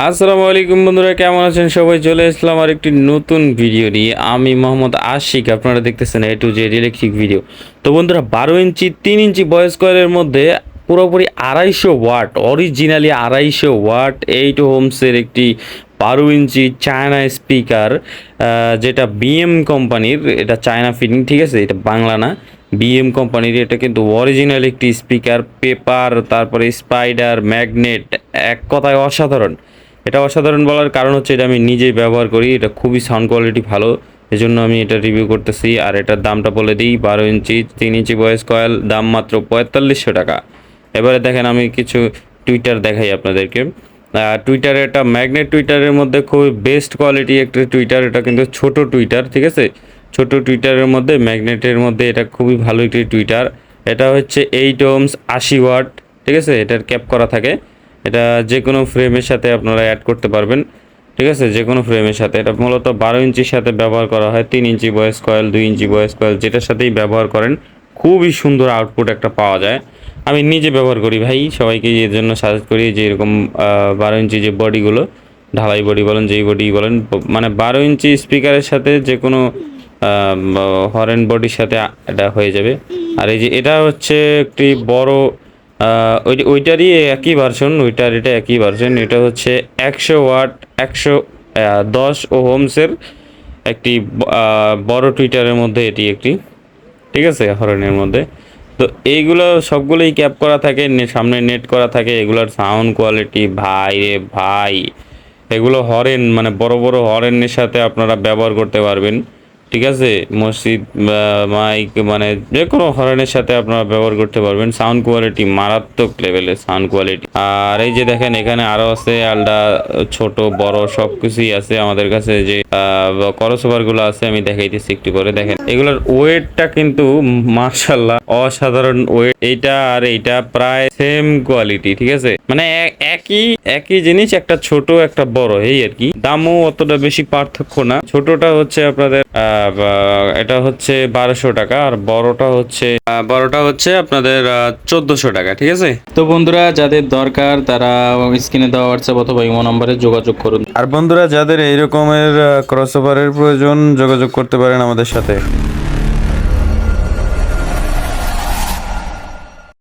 আসসালামু আলাইকুম বন্ধুরা, কেমন আছেন সবাই? চলে আসলাম আর একটি নতুন ভিডিও নিয়ে। আমি মোহাম্মদ আশিক, আপনারা দেখতেছেন এ টু জেড ইলেকট্রিক ভিডিও। তো বন্ধুরা, 12 ইঞ্চি 3 ইঞ্চি ভয়েস কয়েলের মধ্যে পুরোপুরি 250 ওয়াট, অরিজিনালি 250 ওয়াট 8 ওহমসের একটি 12 ইঞ্চি চায়না স্পিকার, যেটা বিএম কোম্পানির। এটা চায়না ফিটিং, ঠিক আছে, এটা বাংলা না, বিএম কোম্পানির। এটা কিন্তু অরিজিনাল একটি স্পিকার, পেপার, তারপরে স্পাইডার, ম্যাগনেট, এক কথায় অসাধারণ। এটা অসাধারণ বলার কারণ হচ্ছে এটা আমি নিজেই ব্যবহার করি, এটা খুবই সাউন্ড কোয়ালিটি ভালো, এজন্য আমি এটা রিভিউ করতেছি। আর এটার দামটা বলে দিই, 12 ইঞ্চি 3 ইঞ্চি ভয়েস কয়েল, দাম মাত্র 4500 টাকা। এবারে দেখেন, আমি কিছু টুইটার দেখাই আপনাদেরকে। টুইটারে এটা ম্যাগনেট টুইটারের মধ্যে খুবই বেস্ট কোয়ালিটি একটা টুইটার। এটা কিন্তু ছোট টুইটার, ঠিক আছে, ছোট টুইটারের মধ্যে ম্যাগনেটের মধ্যে এটা খুবই ভালো একটি টুইটার। এটা হচ্ছে 8 ওহমস 80 ওয়াট, ঠিক আছে, এটার ক্যাপ করা থাকে। এটা যে কোনো ফ্রেমের সাথে আপনারা অ্যাড করতে পারবেন, ঠিক আছে, যে কোনো ফ্রেমের সাথে। এটা মূলত 12 ইঞ্চির সাথে ব্যবহার করা হয়, 3 inch voice coil, 2 inch voice coil, যেটার সাথেই ব্যবহার করেন খুবই সুন্দর আউটপুট একটা পাওয়া যায়। আমি নিজে ব্যবহার করি ভাই, সবাইকে এর জন্য সাজেস্ট করি যে এরকম 12 ইঞ্চি যে বডিগুলো, ঢালাই বডি বলেন, যেই বডি বলেন, মানে 12 ইঞ্চি স্পিকারের সাথে যে কোনো হরেন বডির সাথে এটা হয়ে যাবে। আর এই যে এটা হচ্ছে একটি বড়, ওইটারই একই ভার্সন, ওইটার এটা একই ভার্সন। এটা হচ্ছে 100 ওয়াট, 110 ওহমসের একটি বড় টুইটারের মধ্যে এটি একটি, ঠিক আছে, হরেনের মধ্যে। তো এইগুলো সবগুলোই ক্যাপ করা থাকে, সামনে নেট করা থাকে। এগুলোর সাউন্ড কোয়ালিটি ভাই রে ভাই, এগুলো হরেন মানে বড় বড় হরেনের সাথে আপনারা ব্যবহার করতে পারবেন, ঠিক আছে, মসজিদ মাইক মানে যে কোনো হরেনের সাথে আপনারা ব্যবহার করতে পারবেন। সাউন্ড কোয়ালিটি মারাত্মক লেভেলের সাউন্ড কোয়ালিটি। আর এই যে দেখেন, এখানে আরো আছে আলডা, ছোট বড় সব কিছুই আছে আমাদের কাছে। যে ক্রসওভার গুলো আছে আমি দেখাইতেছি একটু করে। দেখেন এগুলোর ওয়েটটা কিন্তু মাশাআল্লাহ অসাধারণ ওয়েট। এইটা আর এইটা প্রায় সেম কোয়ালিটি, ঠিক আছে, মানে একই একই জিনিস, একটা ছোট একটা বড়, এই আর কি। দামও অতটা বেশি পার্থক্য না। ছোটটা হচ্ছে আপনাদের এটা হচ্ছে 1200 টাকা, আর বড়টা হচ্ছে আপনাদের 1400 টাকা, ঠিক আছে। তো বন্ধুরা, যাদের দরকার তারা স্ক্রিনে দেওয়া হোয়াটসঅ্যাপ অথবা ইমো নম্বরে যোগাযোগ করুন। আর বন্ধুরা, যাদের এই রকমের ক্রসওভারের প্রয়োজন, যোগাযোগ করতে পারেন আমাদের সাথে।